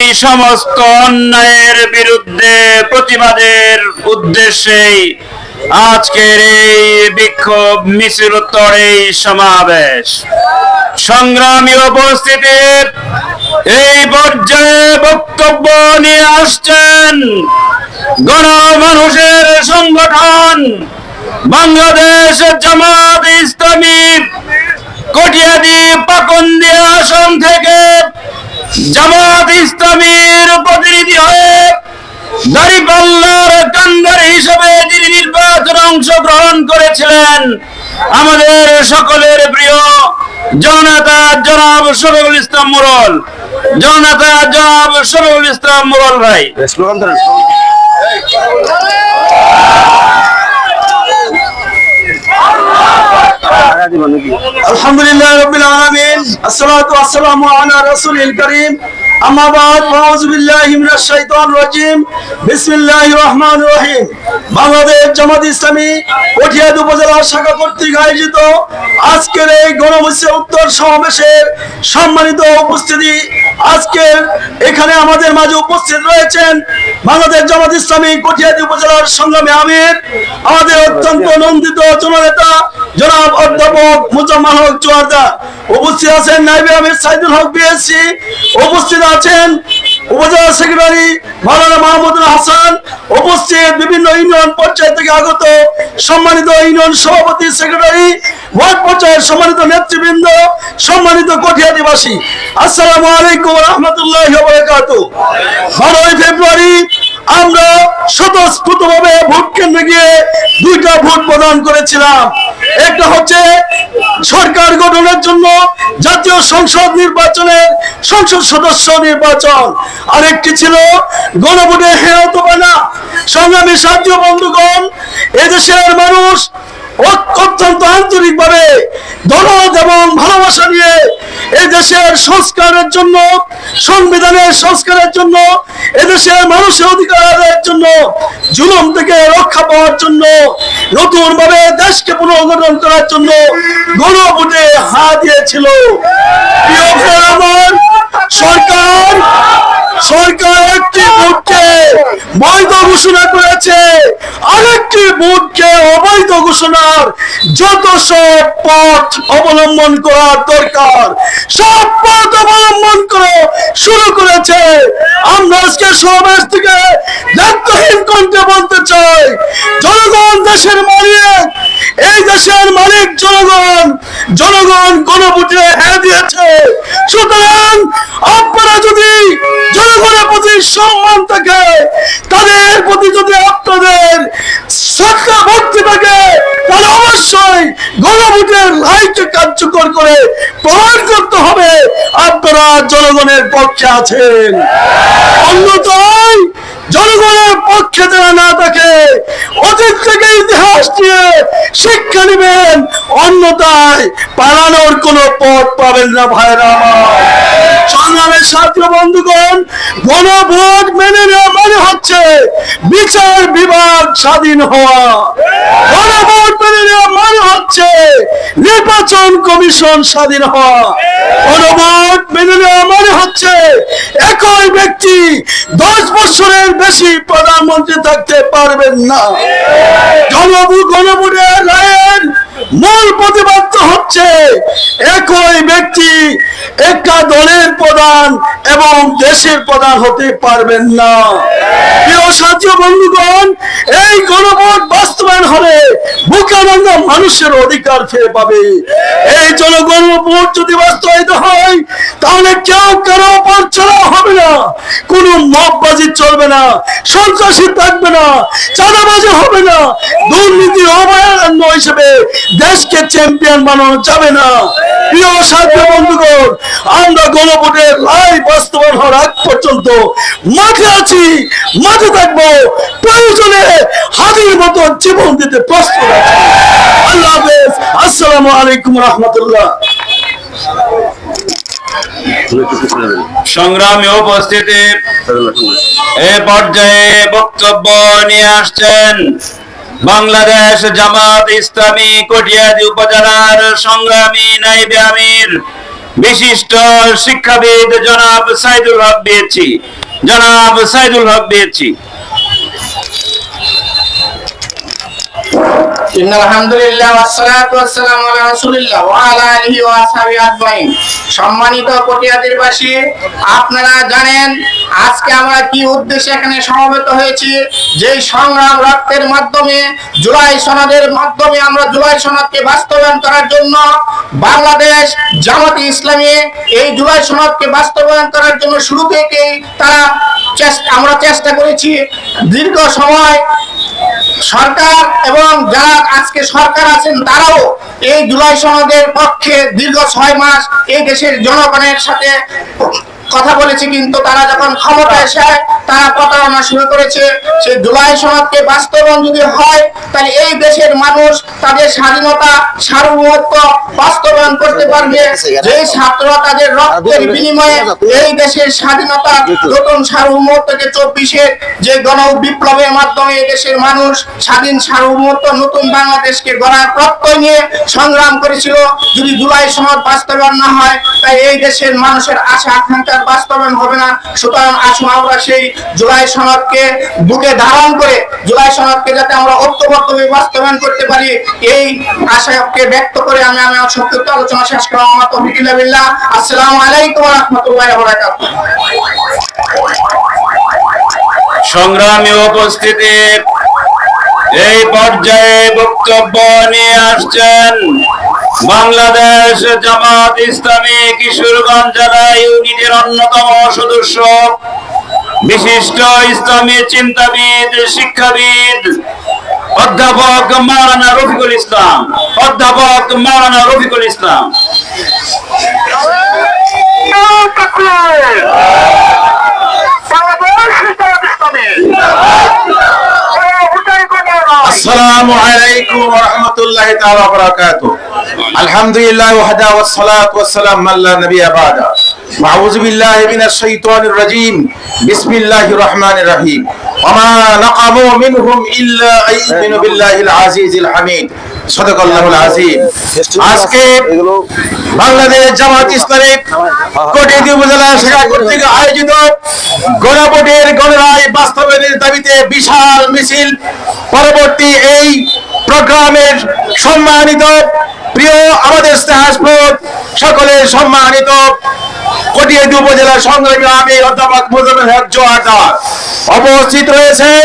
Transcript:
এই সমস্ত অন্যায়ের বিরুদ্ধে প্রতিবাদের উদ্দেশ্যেই আজকের এই বিক্ষোভ মিছিলোত্তর এই সমাবেশ। সংগ্রামী উপস্থিতি, এই পর্যায়ে বক্তব্য নিয়ে আসছেন গণমানুষের সংগঠন বাংলাদেশ জামাত ইসলামী কটিয়াদী পাকুন্দিয়া আসন থেকে জামাত ইসলামীর প্রতিনিধি হয়ে দাঁড়িপাল্লার কান্ডারি হিসেবে যিনি নির্বাচনে অংশগ্রহণ করেছিলেন, আমাদের সকলের প্রিয় জননেতা জনাব শফিকুল ইসলাম মোড়ল। জননেতা জনাব শফিকুল ইসলাম মোড়ল ভাই। আলহামদুলিল্লাহ রাব্বিল আলামিন, আসসালাতু ওয়াসসালামু আলা রাসূলিল কারীম, আম্মা বাদ, আউযু বিল্লাহি মিনাশ শাইতানির রাজীম, বিসমিল্লাহির রহমানির রহিম। বাংলাদেশ জামাত ইসলামী কটিয়াদী উপজেলা শাখা কর্তৃক আয়োজিত আজকের এই গণমিছিলোত্তর সমাবেশের সম্মানিত উপস্থিতি, আজকের এখানে আমাদের মাঝে উপস্থিত রয়েছেন বাংলাদেশ জামাত ইসলামী কটিয়াদী উপজেলার সংগ্রামী আমির, আমাদের অত্যন্ত নন্দিত জননেতা জনাব অধ্যাপক মুজাম্মেল হক জোয়ারদার। উপস্থিত আছেন নায়েবে আমির সাইদুল হক বিএসসি, উপস্থিত আছেন উপজেলা সেক্রেটারি মাওলানা মাহমুদুল হাসান, উপস্থিত বিভিন্ন ইউনিয়ন পর্যায় থেকে আগত সম্মানিত ইউনিয়ন সভাপতি, সেক্রেটারি, ওয়ার্ড পর্যায়ের সম্মানিত নেতৃবৃন্দ, সম্মানিত কটিয়াদীবাসী, আসসালামু আলাইকুম ওয়া রাহমাতুল্লাহি ওয়া বারাকাতুহু। 12 ফেব্রুয়ারি আমরা স্বতঃস্ফূর্তভাবে ভোট কেন্দ্রে গিয়ে দুইটা ভোট প্রদান করেছিলাম। একটা হচ্ছে সরকার গঠনের জন্য জাতীয় সংসদ নির্বাচনের সংসদ সদস্য নির্বাচন, আরেকটি ছিল গণভোটে হ্যাঁ অথবা না। সংগ্রামী সাথী বন্ধুগণ, এদেশের মানুষ অত্যন্ত আন্তরিকভাবে দরদ এবং ভালোবাসা নিয়ে এদেশের সংস্কারের জন্য, সংবিধানের সংস্কারের জন্য, এদেশের মানুষের অধিকার আদায়ের জন্য, জুলুম থেকে রক্ষা পাওয়ার জন্য, নতুন ভাবে দেশকে পুনর্গঠন করার জন্য গণভোটে হ্যাঁ দিয়েছিল। প্রিয় ভাই আমার, সরকার একটি ভোটকে বৈধ ঘোষণা করেছে, আরেকটি ভোটকে অবৈধ ঘোষণার যত সব পথ অবলম্বন করার দরকার সব পথ অবলম্বন করে শুরু করেছে। আমরা আজকে সমাবেশ থেকে দায়িত্বহীন কণ্ঠে বলতে চাই, জনগণ দেশের মালিক, এই দেশের মালিক জনগণ। জনগণ গণভোটে হ্যাঁ দিয়েছে, সুতরাং আপনারা যদি জনগণের প্রতি সম্মান থাকে, তাদের প্রতি যদি আপনাদের শ্রদ্ধা ভক্তি থাকে, তাহলে অবশ্যই গণভোটের রায়কে কার্যকর করে প্রমাণ করতে হবে আপনারা জনগণের পক্ষে আছেন। অন্যথায় জনগণের পক্ষে যারা না থাকে, অতীত থেকে ইতিহাস নিয়ে শিক্ষা নেবেন, অন্যথায় পালানোর কোনো পথ পাবেন না। ভাইরা আমার, সংগ্রামের ছাত্র বন্ধুগণ, গণভোট মেনে নেওয়া মানে হচ্ছে বিচার বিভাগ স্বাধীন হওয়া। গণভোট মেনে নেওয়া মানে হচ্ছে নির্বাচন কমিশন স্বাধীন হওয়া। গণভোট মেনে নেওয়া মানে হচ্ছে একই ব্যক্তি 10 বছরের বেশি প্রধানমন্ত্রী থাকতে পারবেন না। গণভোটের রায়ের মূল প্রতিবাদ হচ্ছে একই ব্যক্তি একটা দলের প্রধান এবং দেশের প্রধান হতে পারবেন না। প্রিয় সাথী বন্ধুগণ, এই গণভোট বাস্তবায়ন হলে বুকানন্দা মানুষের অধিকার ফিরে পাবে। এই জনগণ ভোট যদি বাস্তবায়িত হয়, তাহলে কেউ কারো উপর চড়াও হবে না, কোনো মববাজি চলবে না, সন্ত্রাসী থাকবে না, চাঁদাবাজি হবে না, দুর্নীতির অভয়ারণ্য হিসেবে দেশকে চ্যাম্পিয়ন বানানো যাবে না। প্রিয় সাথী বন্ধুগণ, আমরা গণভোটের রায় বাস্তবায়ন হওয়ার আগ পর্যন্ত মাঠে আছি, মাঠে থাকবো, প্রয়োজনে হাতির মতো জীবন দিতে প্রস্তুত আছি। আল্লাহ হাফেজ, আসসালামু আলাইকুম রহমতুল্লাহ। সংগ্রামী উপস্থিতি, এ পর্যায়ে বক্তব্য নিয়ে আসছেন বাংলাদেশ জামাত ইসলামী কটিয়াদী উপজেলার সংগ্রামী নায়েবে আমির বিশিষ্ট শিক্ষাবিদ জনাব সাইদুল হক বিএচি, জনাব সাইদুল হক বিএচি। আলহামদুলিল্লাহ ওয়াসসালাতু ওয়াসসালামু আলা রাসূলিল্লাহ ওয়া আলা আলিহি ওয়া আসহাবিহি আজমাইন। সম্মানিত কটিয়াদীরবাসী, আপনারা জানেন আজকে আমরা কি উদ্দেশ্যে এখানে সমবেত হয়েছি। যে সংগ্রাম রক্তের মাধ্যমে জুলাই সনদের মাধ্যমে আমরা জুলাই সনদকে বাস্তবায়ন করার জন্য বাংলাদেশ জামাতে ইসলামী এই জুলাই সনদকে বাস্তবায়ন করার জন্য শুরু থেকেই আমরা চেষ্টা করেছি। দীর্ঘ সময় সরকার এবং যারা আজকে সরকার আছেন তারাও এই জুলাই সনদের পক্ষে দীর্ঘ 6 মাস এই দেশের জনগণের সাথে কথা বলেছে, কিন্তু তারা যখন ক্ষমতায় এসে তারা প্রতারণা শুরু করেছে। সেই জুলাই সনদকে বাস্তবায়ন যদি হয় তাহলে এই দেশের মানুষ তাদের স্বাধীনতা সার্বভৌমত্ব বাস্তবায়ন করতে পারবে। যে ছাত্ররা তাদের রক্তের বিনিময়ে এই দেশের স্বাধীনতা নতুন সার্বভৌমত্বকে 24-এর যে গণ বিপ্লবের মাধ্যমে এই দেশের মানুষ স্বাধীন সার্বভৌমত্ব নতুন বাংলাদেশকে গড়ার প্রত্যয় নিয়ে সংগ্রাম করেছিল, যদি জুলাই সনদ বাস্তবায়ন না হয় তাই এই দেশের মানুষের আশা আকাঙ্ক্ষা বাস্তবায়ন হবে না। সুতরাং আসুন আমরা সেই জুলাই সনদকে বুকে ধারণ করে জুলাই সনদকে যাতে আমরা ঐক্যবদ্ধভাবে বাস্তবায়ন করতে পারি, এই আশাকে ব্যক্ত করে আমি আমার সংক্ষিপ্ত আলোচনা শেষ করলাম। আমার তৌফিক ইল্লা বিল্লাহ। আসসালামু আলাইকুম ওয়া রাহমাতুল্লাহি ওয়া বারাকাতুহু। সংগ্রামী উপস্থিতি, এই পর্যায়ে বক্তব্য নিয়ে আসছেন বাংলাদেশ জামাত ইসলামী কিশোরগঞ্জ জেলা ইউনিটের অন্যতম সদস্য, বিশিষ্ট ইসলামী চিন্তাবিদ, শিক্ষাবিদ, অধ্যাপক মাওলানা রফিকুল ইসলাম। অধ্যাপক মাওলানা রফিকুল ইসলাম। السلام عليكم ورحمة الله تعالى وبركاته. الحمد لله وحده والصلاة والسلام من لا نبي بعده. أعوذ بالله من الشيطان الرجيم. بسم الله الرحمن الرحيم. وما نقموا منهم إلا أن يؤمنوا بالله العزيز الحميد. صدق الله العظيم. আজকে বাংলাদেশ জামাত ইসলামী কোটিয়াদি উপজেলা শাখা কর্তৃক আয়োজিত গণভোটের গণরায় বাস্তবায়নের দাবিতে বিশাল মিছিল পরবর্তী এই প্রোগ্রামের সম্মানিত প্রিয় আমাদের স্নেহাস্পদ সকলের সম্মানিত কোটিয়াদি উপজেলা সংগ্রামী আমির অধ্যাপক মোজাম্মেল হক জোয়ারদার উপস্থিত রয়েছেন।